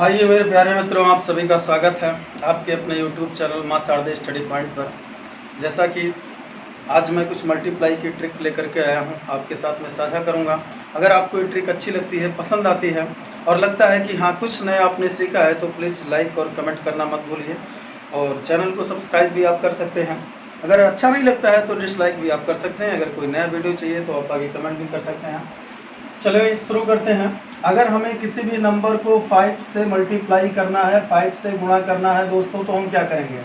हाय मेरे प्यारे मित्रों, आप सभी का स्वागत है आपके अपने YouTube चैनल मां शारदे स्टडी पॉइंट पर। जैसा कि आज मैं कुछ मल्टीप्लाई की ट्रिक लेकर के आया हूं, आपके साथ में साझा करूंगा। अगर आपको ये ट्रिक अच्छी लगती है, पसंद आती है और लगता है कि हाँ कुछ नया आपने सीखा है, तो प्लीज़ लाइक और कमेंट करना मत भूलिए और चैनल को सब्सक्राइब भी आप कर सकते हैं। अगर अच्छा नहीं लगता है तो डिसलाइक भी आप कर सकते हैं। अगर कोई नया वीडियो चाहिए तो आप आगे कमेंट भी कर सकते हैं। चलिए शुरू करते हैं। अगर हमें किसी भी नंबर को 5 से मल्टीप्लाई करना है, 5 से गुणा करना है दोस्तों, तो हम क्या करेंगे?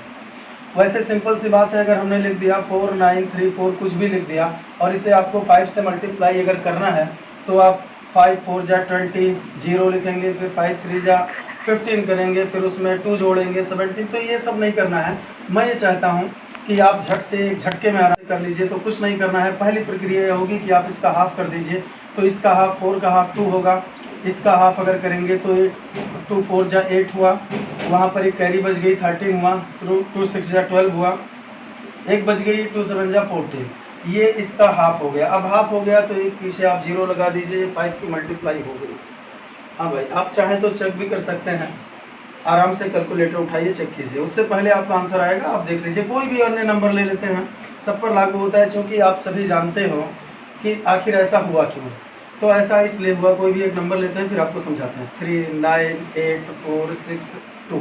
वैसे सिंपल सी बात है, अगर हमने लिख दिया 4934 कुछ भी लिख दिया और इसे आपको 5 से मल्टीप्लाई अगर करना है तो आप 5 4 जा 20 जीरो लिखेंगे, फिर 5 3 जा 15 करेंगे, फिर उसमें 2 जोड़ेंगे 17। तो ये सब नहीं करना है। मैं ये चाहता हूँ कि आप झट से एक झटके में आराम कर लीजिए। तो कुछ नहीं करना है। पहली प्रक्रिया यह होगी कि आप इसका हाफ कर दीजिए। तो इसका हाफ 4 का हाफ 2 होगा। इसका हाफ अगर करेंगे तो 2 4 जा 8 हुआ, वहाँ पर एक कैरी बच गई 13 हुआ, 2 6 जा 12 हुआ, एक बच गई 2 7 जा 14। ये इसका हाफ हो गया। अब हाफ हो गया तो एक पीछे आप जीरो लगा दीजिए, 5 की मल्टीप्लाई हो गई। हाँ भाई, आप चाहें तो चेक भी कर सकते हैं। आराम से कैलकुलेटर उठाइए, चेक कीजिए, उससे पहले आपका आंसर आएगा। आप देख लीजिए, कोई भी अन्य नंबर ले लेते हैं, सब पर लागू होता है, क्योंकि आप सभी जानते हो कि आखिर ऐसा हुआ क्यों। तो ऐसा इसलिए हुआ, कोई भी एक नंबर लेते हैं फिर आपको समझाते हैं। 3 9 8 4 6 2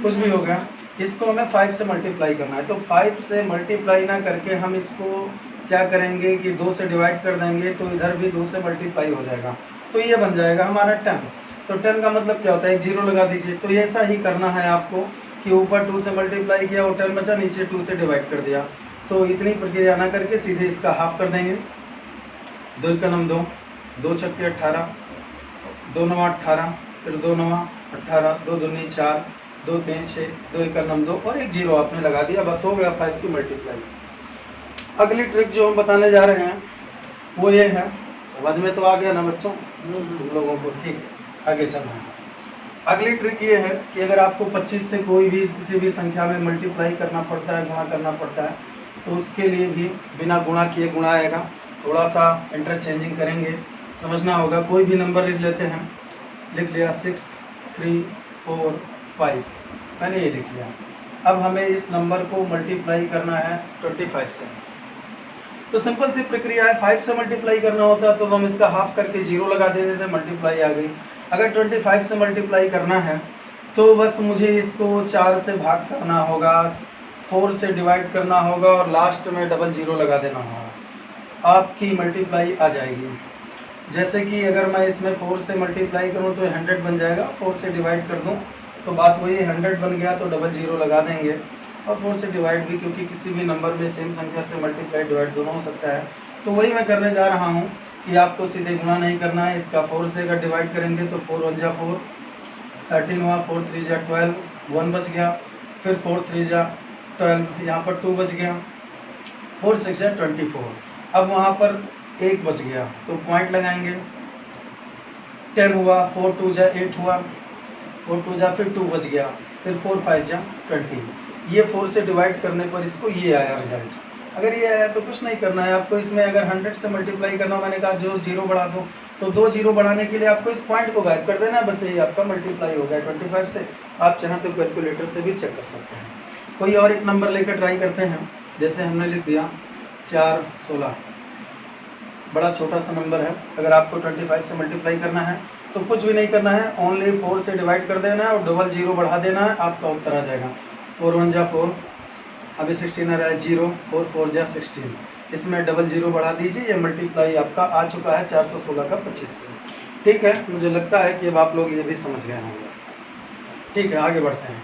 कुछ भी हो गया। इसको हमें 5 से मल्टीप्लाई करना है। तो 5 से मल्टीप्लाई ना करके हम इसको क्या करेंगे कि 2 से डिवाइड कर देंगे, तो इधर भी 2 से मल्टीप्लाई हो जाएगा। तो ये बन जाएगा हमारा 10। तो 10 का मतलब क्या होता है? एक जीरो लगा दीजिए। तो ऐसा ही करना है आपको कि ऊपर 2 से मल्टीप्लाई किया और 10 बचा, नीचे 2 से डिवाइड कर दिया। तो इतनी प्रक्रिया ना करके सीधे इसका हाफ कर देंगे। 2 का नम 2, 2 छक्के 18, 2 9 18, फिर 2 9 18, 2 दूनी 4, 2 3 6, 2 का नम 2 और एक जीरो आपने लगा दिया। बस हो गया 5 की मल्टीप्लाई। अगली ट्रिक जो हम बताने जा रहे हैं वो ये है। समझ में तो आ गया ना बच्चों तुम लोगों को? ठीक है, आगे चलना है। अगली ट्रिक ये है कि अगर आपको 25 से कोई भी किसी भी संख्या में मल्टीप्लाई करना पड़ता है, गुणा करना पड़ता है, तो उसके लिए भी बिना गुणा किए गुणा आएगा। थोड़ा सा इंटरचेंजिंग करेंगे, समझना होगा। कोई भी नंबर लिख लेते हैं। लिख लिया 6 3 4 5, मैंने ये लिख लिया। अब हमें इस नंबर को मल्टीप्लाई करना है 25 से। तो सिंपल सी प्रक्रिया है। 5 से मल्टीप्लाई करना होता है तो हम इसका हाफ करके जीरो लगा देते थे, मल्टीप्लाई आ गई। अगर 25 से मल्टीप्लाई करना है तो बस मुझे इसको 4 से भाग करना होगा, 4 से डिवाइड करना होगा और लास्ट में डबल जीरो लगा देना होगा। आपकी मल्टीप्लाई आ जाएगी। जैसे कि अगर मैं इसमें 4 से मल्टीप्लाई करूं तो 100 बन जाएगा। 4 से डिवाइड कर दूं तो बात वही 100 बन गया, तो डबल जीरो लगा देंगे। और 4 से डिवाइड भी, क्योंकि किसी भी नंबर में सेम संख्या से मल्टीप्लाई डिवाइड दोनों हो सकता है। तो वही मैं करने जा रहा हूँ कि आपको सीधे गुणा नहीं करना है। इसका 4 से अगर डिवाइड करेंगे तो 4 1 जा 4, 13 हुआ, 4 3 जा 12, 1 बच गया, फिर 4 3 जा 12, यहाँ पर 2 बच गया, 4 6 जा 24। अब वहाँ पर 1 बच गया तो पॉइंट लगाएंगे। 10 हुआ, 4 2 जा 8 हुआ, 4 2 जा फिर 2 बच गया, फिर 4 5 जा 20। ये 4 से डिवाइड करने पर इसको ये आया रिजल्ट। अगर ये आया तो कुछ नहीं करना है आपको। इसमें अगर 100 से मल्टीप्लाई करना, मैंने कहा जो जीरो बढ़ा दो, तो 2 जीरो बढ़ाने के लिए आपको इस पॉइंट को गायब कर देना है। बस ये आपका मल्टीप्लाई हो गया 25 से। आप चाहें तो कैलकुलेटर से भी चेक कर सकते हैं। कोई और एक नंबर लेकर ट्राई करते हैं। जैसे हमने लिख दिया 4 16, बड़ा छोटा सा नंबर है। अगर आपको 25 से मल्टीप्लाई करना है तो कुछ भी नहीं करना है, ओनली 4 से डिवाइड कर देना है और डबल जीरो बढ़ा देना है, आपका उत्तर आ जाएगा। 4 1 जा 4, अभी 16 आ रहा है 0, 4 4 जा 16, इसमें डबल जीरो बढ़ा दीजिए। ये मल्टीप्लाई आपका आ चुका है 416 का 25 से। ठीक है, मुझे लगता है कि अब आप लोग ये भी समझ गए होंगे। ठीक है, आगे बढ़ते हैं।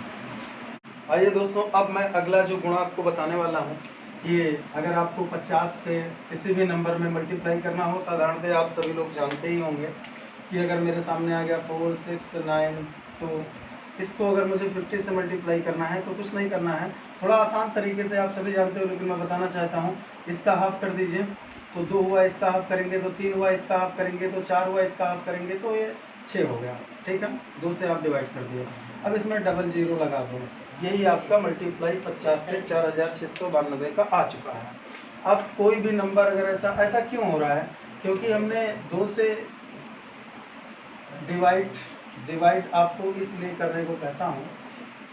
आइए दोस्तों, अब मैं अगला जो गुणा आपको बताने वाला हूँ, ये अगर आपको 50 से किसी भी नंबर में मल्टीप्लाई करना हो, साधारणतः आप सभी लोग जानते ही होंगे कि अगर मेरे सामने आ गया 4 6 9 2, इसको अगर मुझे 50 से मल्टीप्लाई करना है तो कुछ नहीं करना है। थोड़ा आसान तरीके से आप सभी जानते हो, लेकिन मैं बताना चाहता हूँ। इसका हाफ कर दीजिए तो 2 हुआ, इसका हाफ करेंगे तो 3 हुआ, इसका हाफ करेंगे तो 4 हुआ, इसका हाफ करेंगे तो ये 6 हो गया। ठीक है, 2 से आप डिवाइड कर दिए। अब इसमें डबल जीरो लगा दो। यही आपका मल्टीप्लाई 50 से 4692 का आ चुका है। अब कोई भी नंबर अगर ऐसा क्यों हो रहा है? क्योंकि हमने 2 से डिवाइड डिवाइड आपको इसलिए करने को कहता हूँ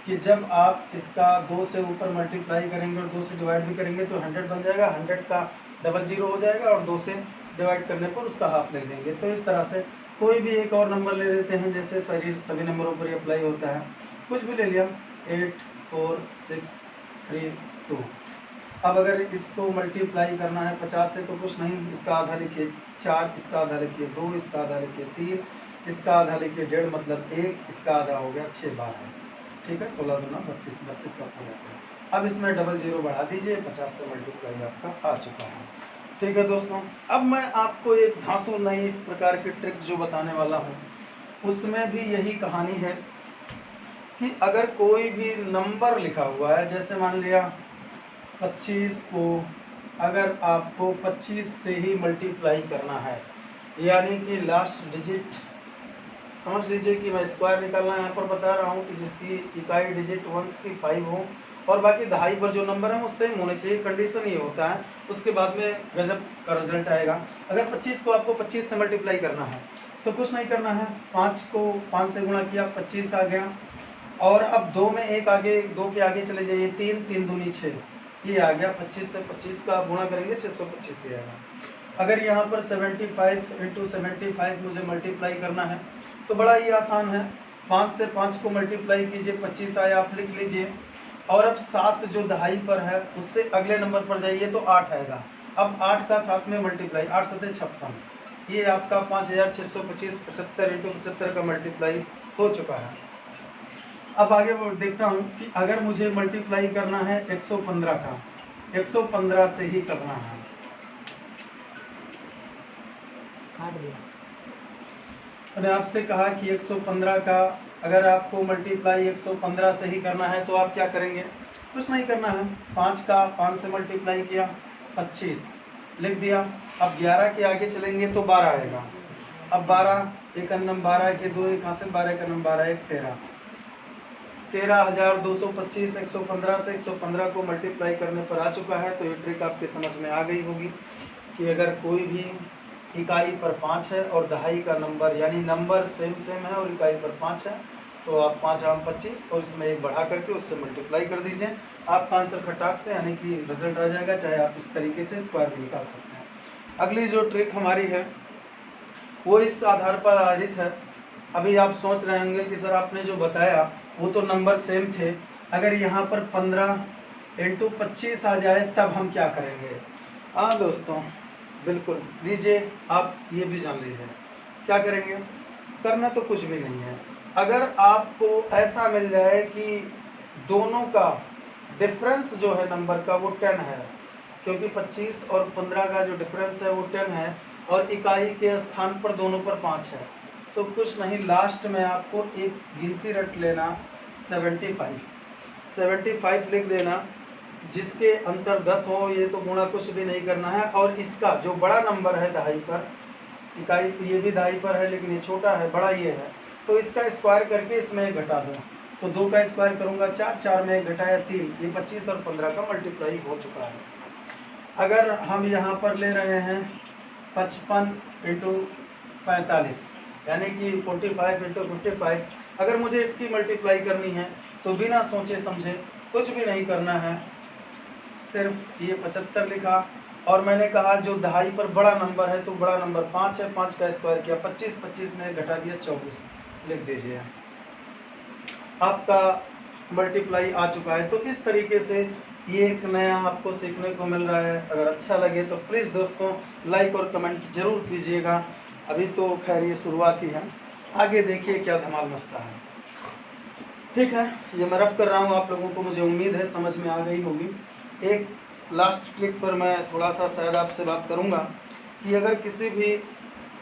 कि जब आप इसका 2 से ऊपर मल्टीप्लाई करेंगे और 2 से डिवाइड भी करेंगे तो 100 बन जाएगा, 100 का डबल जीरो हो जाएगा और 2 से डिवाइड करने पर उसका हाफ लिख देंगे। तो इस तरह से कोई भी एक और नंबर ले लेते हैं, जैसे सभी नंबरों पर अप्लाई होता है, कुछ भी ले लिया 8 4 6 3 2। अब अगर इसको मल्टीप्लाई करना है 50 से तो कुछ नहीं, इसका आधा लिखिए 4, इसका आधा लिखिए 2, इसका आधा लिखिए 3, इसका आधा लिखिए 1.5 मतलब 1, इसका आधा हो गया 6 बार है। ठीक है, 16 दूना 32, 32 का पूरा है। अब इसमें डबल जीरो बढ़ा दीजिए, 50 से मल्टीप्लाई आपका आ चुका है। ठीक है दोस्तों, अब मैं आपको एक धांसू नई प्रकार की ट्रिक जो बताने वाला हूँ, उसमें भी यही कहानी है कि अगर कोई भी नंबर लिखा हुआ है, जैसे मान लिया 25 को अगर आपको 25 से ही मल्टीप्लाई करना है, यानी कि लास्ट डिजिट समझ लीजिए कि मैं स्क्वायर निकालना यहाँ पर बता रहा हूँ कि जिसकी इकाई डिजिट वंस की 5 हो और बाकी दहाई पर जो नंबर है वो सेम होने चाहिए। कंडीशन ये होता है, उसके बाद में गजब का रिजल्ट आएगा। अगर 25 को आपको 25 से मल्टीप्लाई करना है तो कुछ नहीं करना है, 5 को 5 से गुणा किया 25 आ गया, और अब 2 में एक आगे, 2 के आगे चले जाइए, 3 3 दूनी 6, ये आ गया। 25 से 25 का गुणा करेंगे 625 ही आएगा। अगर यहाँ पर 75 × 75 मुझे मल्टीप्लाई करना है तो बड़ा ही आसान है, 5 से 5 को मल्टीप्लाई कीजिए, 25 आया, आप लिख लीजिए। और अब 7 जो दहाई पर है उससे अगले नंबर पर जाइए तो 8 आएगा। अब 8 का 7 में मल्टीप्लाई, 8 7 56, ये आपका 5625 75 × 75 का मल्टीप्लाई हो चुका है। अब आगे देखता हूँ कि अगर मुझे मल्टीप्लाई करना है 115 का, 115 से ही करना है। मैंने आपसे कहा कि 115 का अगर आपको मल्टीप्लाई 115 से ही करना है तो आप क्या करेंगे, कुछ नहीं करना है, 5 का 5 से मल्टीप्लाई किया 25 लिख दिया। अब 11 के आगे चलेंगे तो 12 आएगा। अब 12 एक अन्नम 12 के 2 एक हासिल, 12 एक अन्नम 12 एक 13, 13,225 115 से 115 को मल्टीप्लाई करने पर आ चुका है। तो ये ट्रिक आपके समझ में आ गई होगी कि अगर कोई भी इकाई पर 5 है और दहाई का नंबर यानी नंबर सेम है और इकाई पर 5 है तो आप 5 आम 25 और इसमें एक बढ़ा करके उससे मल्टीप्लाई कर दीजिए, आपका आंसर खटाक से यानी कि रिजल्ट आ जाएगा। चाहे आप इस तरीके से स्क्वायर भी निकाल सकते हैं। अगली जो ट्रिक हमारी है वो इस आधार पर आधारित है। अभी आप सोच रहे होंगे कि सर आपने जो बताया वो तो नंबर सेम थे, अगर यहाँ पर 15 × 25 आ जाए तब हम क्या करेंगे। हाँ दोस्तों, बिल्कुल लीजिए, आप ये भी जान लीजिए क्या करेंगे। करना तो कुछ भी नहीं है, अगर आपको ऐसा मिल जाए कि दोनों का डिफरेंस जो है नंबर का वो 10 है, क्योंकि 25 और 15 का जो डिफरेंस है वो 10 है और इकाई के स्थान पर दोनों पर 5 है, तो कुछ नहीं, लास्ट में आपको एक गिनती रट लेना 75 लिख देना, जिसके अंतर 10 हो, ये तो गुणा कुछ भी नहीं करना है। और इसका जो बड़ा नंबर है दहाई पर, इकाई ये भी दहाई पर है लेकिन ये छोटा है, बड़ा ये है, तो इसका स्क्वायर करके इसमें एक घटा दो, तो 2 का स्क्वायर करूँगा 4, 4 में एक घटाया 3, ये 25 और 15 का मल्टीप्लाई हो चुका है। अगर हम यहाँ पर ले रहे हैं 55 × 45 यानी कि 45 × 55, अगर मुझे इसकी मल्टीप्लाई करनी है तो बिना सोचे समझे कुछ भी नहीं करना है, सिर्फ ये 75 लिखा और मैंने कहा जो दहाई पर बड़ा नंबर है तो बड़ा नंबर 5 है, 5 का स्क्वायर किया 25, 25 में घटा दिया 24 लिख दीजिए, आपका मल्टीप्लाई आ चुका है। तो इस तरीके से ये एक नया आपको सीखने को मिल रहा है। अगर अच्छा लगे तो प्लीज़ दोस्तों लाइक और कमेंट जरूर कीजिएगा। अभी तो खैर ये शुरुआत ही है, आगे देखिए क्या धमाल मचता है। ठीक है, ये मैं रफ कर रहा हूँ, आप लोगों को मुझे उम्मीद है समझ में आ गई होगी। एक लास्ट ट्रिक पर मैं थोड़ा सा शायद आपसे बात करूँगा कि अगर किसी भी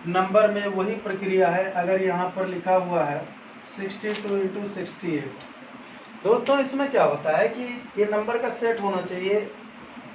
नंबर में वही प्रक्रिया है, अगर यहाँ पर लिखा हुआ है 62 × 68, दोस्तों इसमें क्या होता है कि ये नंबर का सेट होना चाहिए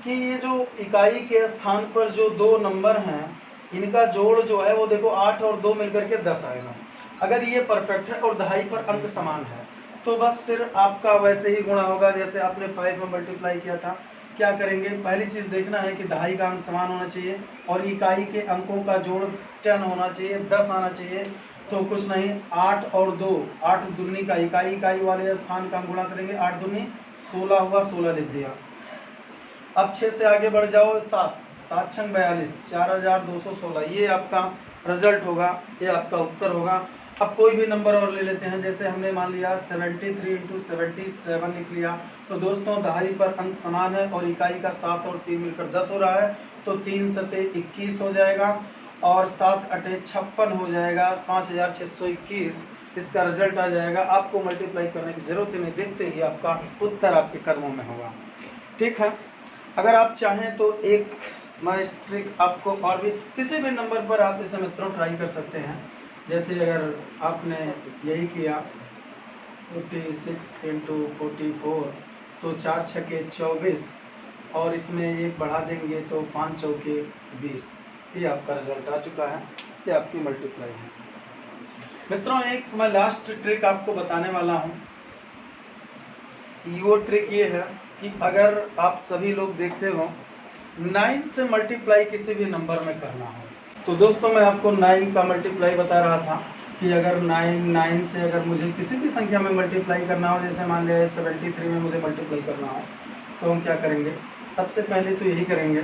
कि ये जो इकाई के स्थान पर जो 2 नंबर हैं इनका जोड़ जो है वो देखो 8 और 2 मिलकर के 10 आएगा। अगर ये परफेक्ट है और दहाई पर अंक समान है तो बस फिर आपका वैसे ही गुणा होगा जैसे आपने 5 में मल्टीप्लाई किया था। क्या करेंगे, पहली चीज़ देखना है कि दहाई का अंक समान होना चाहिए और इकाई के अंकों का जोड़ 10 होना चाहिए, 10 आना चाहिए। तो कुछ नहीं, 8 और 2, 8 दूनी का इकाई वाले स्थान का हम गुणा करेंगे, 8 दूनी 16 हुआ, 16 लिख दिया। अब 6 से आगे बढ़ जाओ, 7, 7 छंग 42, 4216, ये आपका रिजल्ट होगा, ये आपका उत्तर होगा। अब कोई भी नंबर और ले लेते हैं, जैसे हमने मान लिया 73 × 77 लिख लिया। तो दोस्तों दहाई पर अंक समान है और इकाई का 7 और 3 मिलकर 10 हो रहा है, तो 3 सते 21 हो जाएगा और 7 अठे 56 हो जाएगा, 5621 इसका रिजल्ट आ जाएगा। आपको मल्टीप्लाई करने की जरूरत ही नहीं, देखते ही आपका उत्तर आपके कर्मों में होगा। ठीक है, अगर आप चाहें तो एक मैं इस ट्रिक आपको और भी किसी भी नंबर पर आप इसे मित्रों ट्राई कर सकते हैं। जैसे अगर आपने यही किया 46 × 44, तो 4 छक्के 24 और इसमें एक बढ़ा देंगे तो 5 चौके 20, ये आपका रिजल्ट आ चुका है, ये आपकी मल्टीप्लाई है। मित्रों एक मैं लास्ट ट्रिक आपको बताने वाला हूँ। वो ट्रिक ये है कि अगर आप सभी लोग देखते हो 9 से मल्टीप्लाई किसी भी नंबर में करना हो, तो दोस्तों मैं आपको 9 का मल्टीप्लाई बता रहा था कि अगर 9 से अगर मुझे किसी भी संख्या में मल्टीप्लाई करना हो, जैसे मान लिया 73 में मुझे मल्टीप्लाई करना हो, तो हम क्या करेंगे, सबसे पहले तो यही करेंगे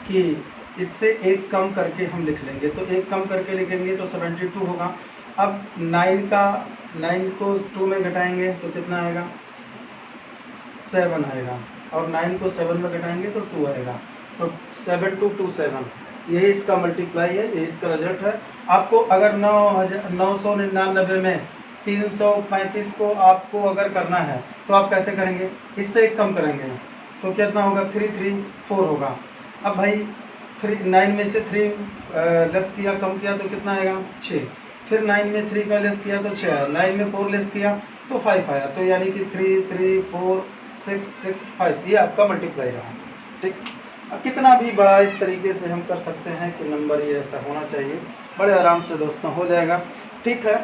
कि इससे एक कम करके हम लिख लेंगे। तो एक कम करके लिखेंगे तो 72 होगा। अब 9 को 2 में घटाएंगे तो कितना आएगा, 7 आएगा, और 9 को 7 में घटाएंगे तो 2 आएगा, तो 7227 यही इसका मल्टीप्लाई है, यही इसका रिजल्ट है। आपको अगर 999 में 335 को आपको अगर करना है तो आप कैसे करेंगे, इससे एक कम करेंगे तो कितना होगा, 334 होगा। अब भाई 9 में से 3 लेस किया, कम किया तो कितना आएगा, 6, फिर 9 में 3 का लेस किया तो 6 आया, 9 में 4 लेस किया तो 5 आया, तो यानी कि 3 3 4 6 6 5 ये आपका मल्टीप्लाई रहा। ठीक, अब कितना भी बड़ा इस तरीके से हम कर सकते हैं कि नंबर ये ऐसा होना चाहिए, बड़े आराम से दोस्तों हो जाएगा। ठीक है,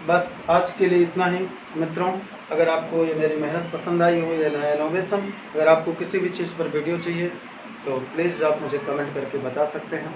बस आज के लिए इतना ही मित्रों। अगर आपको ये मेरी मेहनत पसंद आई हो या नया इनोवेशन, अगर आपको किसी भी चीज़ पर वीडियो चाहिए तो प्लीज़ आप मुझे कमेंट करके बता सकते हैं।